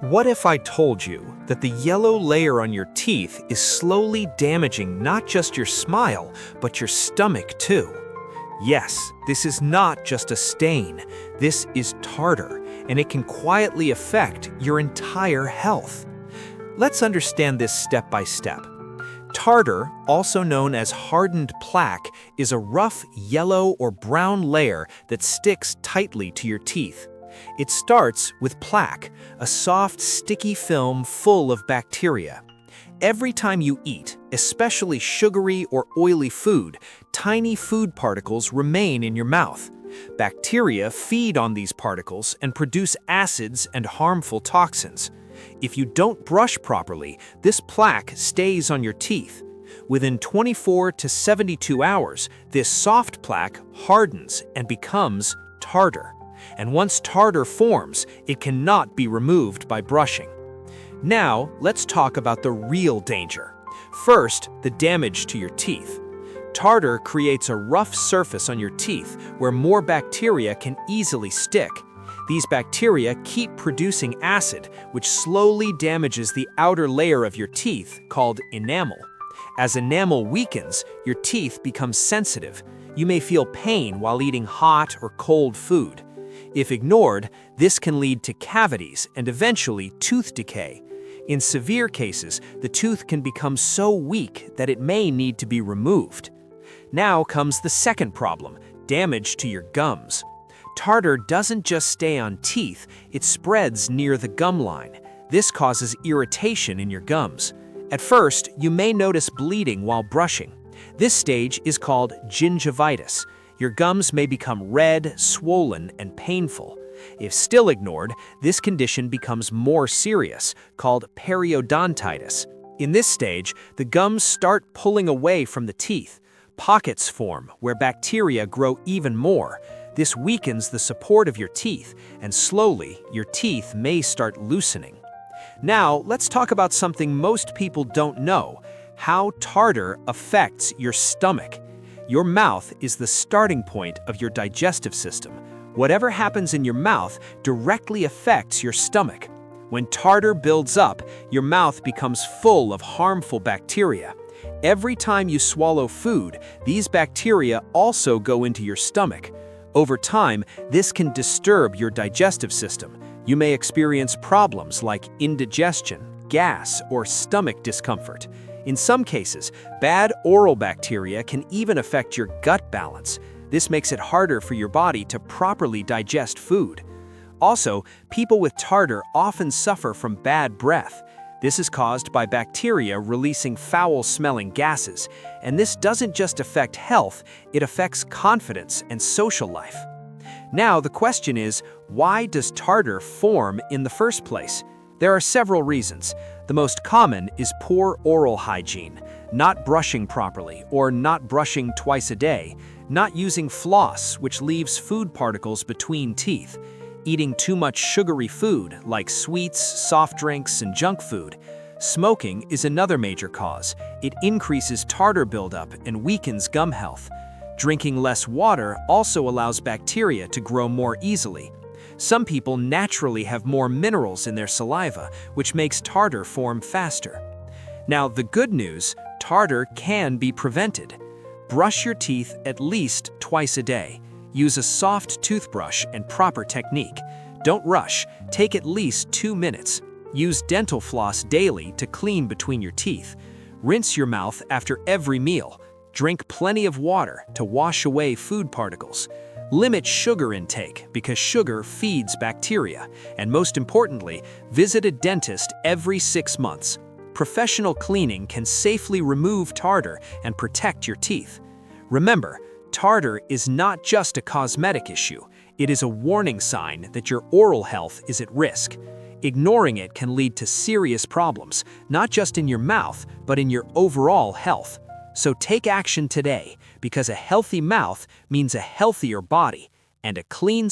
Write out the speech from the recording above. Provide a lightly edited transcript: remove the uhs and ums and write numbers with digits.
What if I told you that the yellow layer on your teeth is slowly damaging not just your smile, but your stomach too? Yes, this is not just a stain. This is tartar, and it can quietly affect your entire health. Let's understand this step by step. Tartar, also known as hardened plaque, is a rough yellow or brown layer that sticks tightly to your teeth. It starts with plaque, a soft, sticky film full of bacteria. Every time you eat, especially sugary or oily food, tiny food particles remain in your mouth. Bacteria feed on these particles and produce acids and harmful toxins. If you don't brush properly, this plaque stays on your teeth. Within 24 to 72 hours, this soft plaque hardens and becomes tartar. And once tartar forms, it cannot be removed by brushing. Now, let's talk about the real danger. First, the damage to your teeth. Tartar creates a rough surface on your teeth where more bacteria can easily stick. These bacteria keep producing acid, which slowly damages the outer layer of your teeth, called enamel. As enamel weakens, your teeth become sensitive. You may feel pain while eating hot or cold food. If ignored, this can lead to cavities and eventually tooth decay. In severe cases, the tooth can become so weak that it may need to be removed. Now comes the second problem, damage to your gums. Tartar doesn't just stay on teeth, it spreads near the gum line. This causes irritation in your gums. At first, you may notice bleeding while brushing. This stage is called gingivitis. Your gums may become red, swollen, and painful. If still ignored, this condition becomes more serious, called periodontitis. In this stage, the gums start pulling away from the teeth. Pockets form where bacteria grow even more. This weakens the support of your teeth, and slowly, your teeth may start loosening. Now, let's talk about something most people don't know: how tartar affects your stomach. Your mouth is the starting point of your digestive system. Whatever happens in your mouth directly affects your stomach. When tartar builds up, your mouth becomes full of harmful bacteria. Every time you swallow food, these bacteria also go into your stomach. Over time, this can disturb your digestive system. You may experience problems like indigestion, gas, or stomach discomfort. In some cases, bad oral bacteria can even affect your gut balance. This makes it harder for your body to properly digest food. Also, people with tartar often suffer from bad breath. This is caused by bacteria releasing foul-smelling gases, and this doesn't just affect health, it affects confidence and social life. Now, the question is, why does tartar form in the first place? There are several reasons. The most common is poor oral hygiene, not brushing properly or not brushing twice a day, not using floss, which leaves food particles between teeth, eating too much sugary food like sweets, soft drinks, and junk food. Smoking is another major cause. It increases tartar buildup and weakens gum health. Drinking less water also allows bacteria to grow more easily. Some people naturally have more minerals in their saliva, which makes tartar form faster. Now, the good news, tartar can be prevented. Brush your teeth at least twice a day. Use a soft toothbrush and proper technique. Don't rush, take at least 2 minutes. Use dental floss daily to clean between your teeth. Rinse your mouth after every meal. Drink plenty of water to wash away food particles. Limit sugar intake because sugar feeds bacteria. And most importantly, visit a dentist every 6 months. Professional cleaning can safely remove tartar and protect your teeth. Remember, tartar is not just a cosmetic issue. It is a warning sign that your oral health is at risk. Ignoring it can lead to serious problems, not just in your mouth, but in your overall health. So take action today, because a healthy mouth means a healthier body, and a clean